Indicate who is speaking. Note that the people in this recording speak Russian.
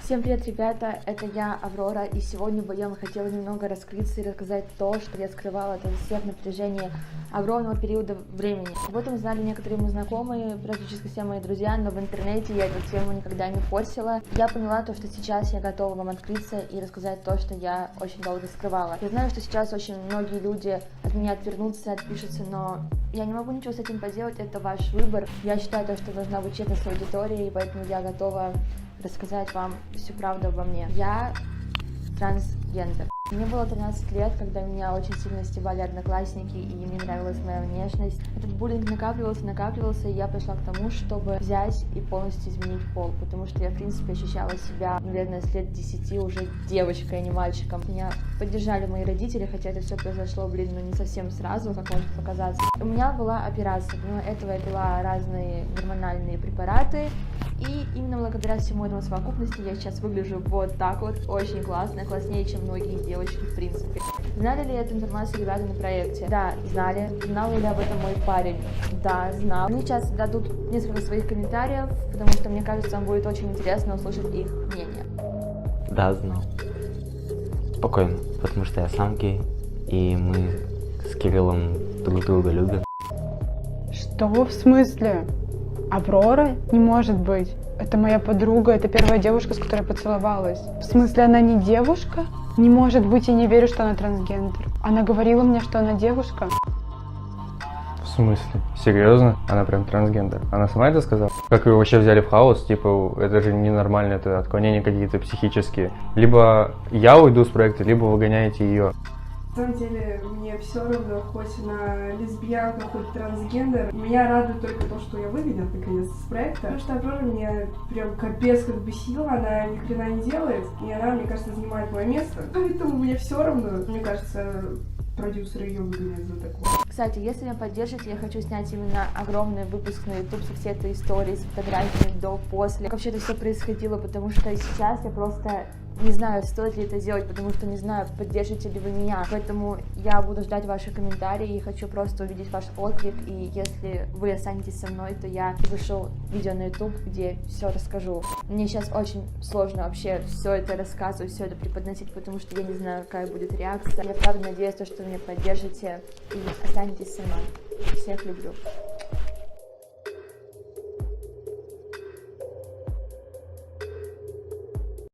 Speaker 1: Всем привет, ребята, это я, Аврора, и сегодня бы я хотела немного раскрыться и рассказать то, что я скрывала от всех на протяжении огромного периода времени. Об этом знали некоторые мои знакомые, практически все мои друзья, но в интернете я эту тему никогда не форсила. Я поняла то, что сейчас я готова вам открыться и рассказать то, что я очень долго скрывала. Я знаю, что сейчас очень многие люди от меня отвернутся, отпишутся, но я не могу ничего с этим поделать, это ваш выбор. Я считаю то, что должна быть честность с аудиторией, поэтому я готова рассказать вам всю правду обо мне. Я трансгендер. Мне было 13 лет, когда меня очень сильно стебали одноклассники, и мне нравилась моя внешность. Этот буллинг накапливался, и я пришла к тому, чтобы взять и полностью изменить пол, потому что я, в принципе, ощущала себя, наверное, с лет 10 уже девочкой, а не мальчиком. Меня поддержали мои родители, хотя это все произошло, не совсем сразу, как может показаться. У меня была операция, помимо этого я пила разные гормональные препараты, и именно благодаря всему этому совокупности я сейчас выгляжу вот так вот, очень классно, класснее, чем многие девочки в принципе. Знали ли эту информацию ребята на проекте? Да, знали. Знал ли об этом мой парень? Да, знал. Они сейчас дадут несколько своих комментариев, потому что мне кажется, вам будет очень интересно услышать их мнение.
Speaker 2: Да, знал. Спокойно, потому что я сам гей, и мы с Кириллом друг друга любим.
Speaker 3: Что в смысле? Аврора? Не может быть. Это моя подруга, это первая девушка, с которой я поцеловалась. В смысле, она не девушка? Не может быть, я не верю, что она трансгендер. Она говорила мне, что она девушка.
Speaker 4: В смысле? Серьезно? Она прям трансгендер? Она сама это сказала? Как ее вообще взяли в хаос? Типа, это же ненормально, это отклонения какие-то психические. Либо я уйду с проекта, либо выгоняете ее.
Speaker 5: На самом деле, мне все равно, хоть она лесбиянка, хоть трансгендер. Меня радует только то, что я выгонят наконец с проекта. Потому что Аврора меня прям капец как бесила, она ни хрена не делает. И она, мне кажется, занимает мое место. Поэтому мне все равно. Мне кажется, продюсеры ее выгонят за такое.
Speaker 1: Кстати, если меня поддержите, я хочу снять именно огромный выпуск на YouTube со всей этой историей, с фотографиями до, после. Как вообще это все происходило, потому что сейчас я просто не знаю, стоит ли это делать, потому что не знаю, поддержите ли вы меня. Поэтому я буду ждать ваши комментарии и хочу просто увидеть ваш отклик. И если вы останетесь со мной, то я вышлю видео на YouTube, где все расскажу. Мне сейчас очень сложно вообще все это рассказывать, все это преподносить, потому что я не знаю, какая будет реакция. Я правда надеюсь, что вы меня поддержите и останетесь со мной. Всех люблю.